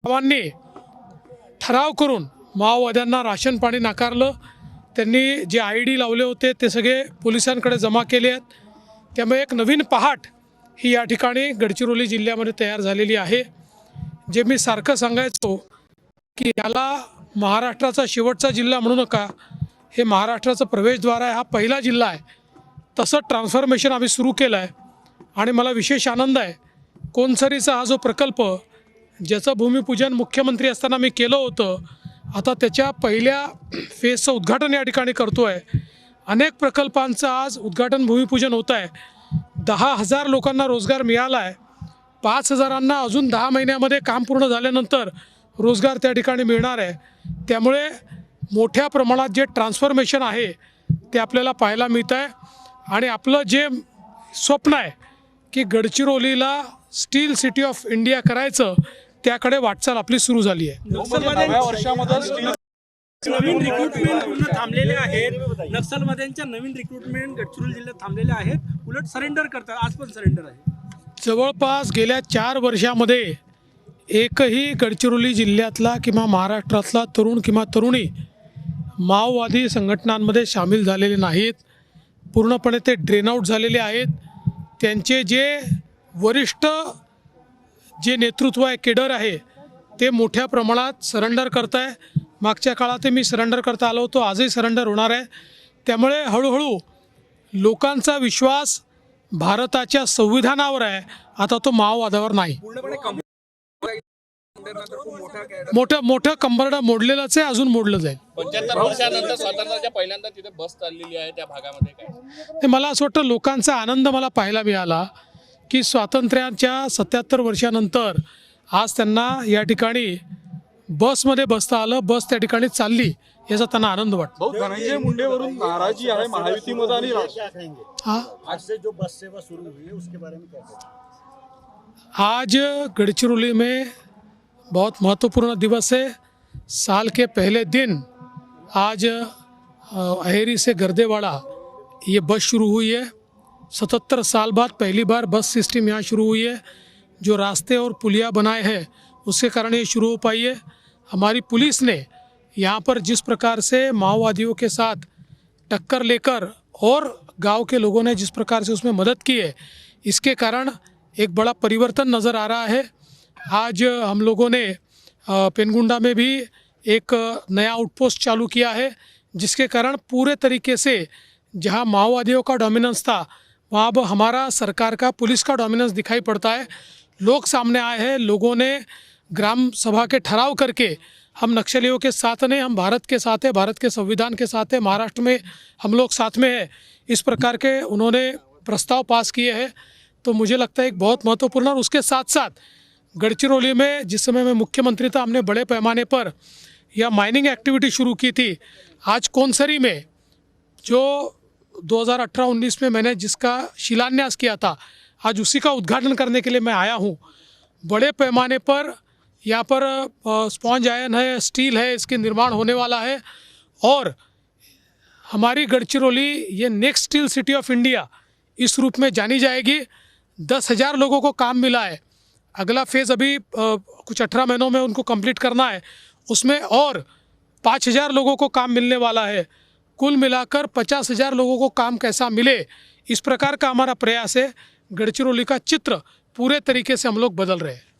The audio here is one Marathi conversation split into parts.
सर्वांनी ठराव करून माओवाद्यांना राशन पाणी नाकारलं। त्यांनी जे ID लावले होते ते सगळे पोलिसांकडे जमा केले आहेत। त्यामुळे एक नवीन पहाट ही या ठिकाणी गडचिरोली जिल्ह्यामध्ये तयार झालेली आहे। जे मी सारखं सांगायचो की याला महाराष्ट्राचा शेवटचा जिल्हा म्हणू नका, हे महाराष्ट्राचं प्रवेशद्वार आहे, हा पहिला जिल्हा आहे। तसं ट्रान्सफॉर्मेशन आम्ही सुरू केलं आहे आणि मला विशेष आनंद आहे कोनसरीचा हा जो प्रकल्प ज्याचं भूमिपूजन मुख्यमंत्री असताना मी केलं होतं, आता त्याच्या पहिल्या फेजचं उद्घाटन या ठिकाणी करतो आहे। अनेक प्रकल्पांचं आज उद्घाटन भूमिपूजन होत आहे। 10,000 लोकांना रोजगार मिळाला आहे। 5,000 अजून 10 महिन्यामध्ये काम पूर्ण झाल्यानंतर रोजगार त्या ठिकाणी मिळणार आहे। त्यामुळे मोठ्या प्रमाणात जे ट्रान्सफॉर्मेशन आहे ते आपल्याला पाहायला मिळतं आहे आणि आपलं जे स्वप्न आहे की गडचिरोलीला स्टील सिटी ऑफ इंडिया करायचं, त्याकडे वाटचाल आपली सुरू झाली आहे। नवीन रिक्रुटमेंट पूर्ण थांबलेले आहेत। नक्षलवाद्यांच्या नवीन रिक्रुटमेंट गडचिरोली जिल्ह्यात थांबलेले आहेत, उलट सरेंडर करतात, आज पण सरेंडर आहे। जवळपास गेल्या 4 वर्षामध्ये एकही गडचिरोली जिल्ह्यातला किंवा महाराष्ट्रातला तरुण किंवा तरुणी माओवादी संघटनांमध्ये सामील झालेले नाहीत। पूर्णपणे ते ड्रेन आउट झालेले आहेत। त्यांचे जे वरिष्ठ जे नेतृत्व आहे, केडर आहे, ते मोठ्या प्रमाणात सरेंडर करत आहे। मागच्या काळात मी सरेंडर करता आलो होतो, आजही सरेंडर होणार आहे। त्यामुळे हळूहळू लोकांचा विश्वास भारताच्या संविधानावर आहे, आता तो माओवादावर नाही। मोठं कंबरडा मोडलेलंच आहे, अजून मोडलं जाईल। 75 वर्षानंतर स्वातंत्र्याच्या पहिल्यांदा तिथे बस चाललेली आहे, त्या भागामध्ये काय ते मला असं वाटतं लोकांचा आनंद मला पाहायला मिळाला की स्वातंत्र्याच्या 77 वर्षानंतर आज त्यांना या ठिकाणी बसमध्ये बसता आलं, बस त्या ठिकाणी चालली, याचा त्यांना आनंद वाटतो। धनंजय मुंडेवरून नाराजी आहे महायुतीमध्ये आणि आज से जो बस सेवा शुरू हुई है उसके बारे में क्या कहें? आज गडचिरोली में बहुत महत्वपूर्ण दिवस है। साल के पहले दिन आज अहेरी से गर्देवाड़ा ये बस शुरू हुई है। 77 साल बाद पहली बार बस सिस्टम यहाँ शुरू हुई है। जो रास्ते और पुलिया बनाए हैं उसके कारण ये शुरू हो पाई है। हमारी पुलिस ने यहाँ पर जिस प्रकार से माओवादियों के साथ टक्कर लेकर और गांव के लोगों ने जिस प्रकार से उसमें मदद की है, इसके कारण एक बड़ा परिवर्तन नज़र आ रहा है। आज हम लोगों ने पेनगुंडा में भी एक नया आउटपोस्ट चालू किया है, जिसके कारण पूरे तरीके से जहां माओवादियों का डोमिनेंस था वहाँ अब हमारा सरकार का पुलिस का डोमिनेंस दिखाई पड़ता है। लोग सामने आए हैं, लोगों ने ग्राम सभा के ठराव करके हम नक्सलियों के साथ नहीं, हम भारत के साथ हैं, भारत के संविधान के साथ हैं, महाराष्ट्र में हम लोग साथ में हैं, इस प्रकार के उन्होंने प्रस्ताव पास किए हैं। तो मुझे लगता है एक बहुत महत्वपूर्ण, और उसके साथ साथ गडचिरोली में जिस समय मैं मुख्यमंत्री था हमने बड़े पैमाने पर यह माइनिंग एक्टिविटी शुरू की थी। आज कोनसरी में जो 2018-19 में मैंने जिसका शिलान्यास किया था, आज उसी का उद्घाटन करने के लिए मैं आया हूँ। बड़े पैमाने पर यहाँ पर स्पॉन्ज आयरन है, स्टील है, इसके निर्माण होने वाला है और हमारी गडचिरोली ये next steel city of India इस रूप में जानी जाएगी। 10,000 लोगों को काम मिला है। अगला फेज़ अभी कुछ 18 महीनों में उनको कंप्लीट करना है, उसमें और 5,000 लोगों को काम मिलने वाला है। कुल मिलाकर 50,000 लोगों को काम कैसा मिले, इस प्रकार का हमारा प्रयास है। गडचिरोली का चित्र पूरे तरीके से हम लोग बदल रहे हैं।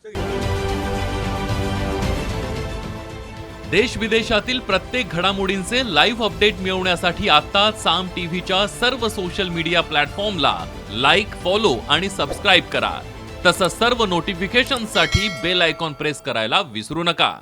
देश विदेशातील प्रत्येक घडामोडींचे लाईव्ह अपडेट मिळवण्यासाठी आता साम टीव्हीच्या सर्व सोशल मीडिया प्लॅटफॉर्मला लाईक, फॉलो आणि सबस्क्राईब करा। तसंच सर्व नोटिफिकेशनसाठी बेल आयकॉन प्रेस करायला विसरू नका।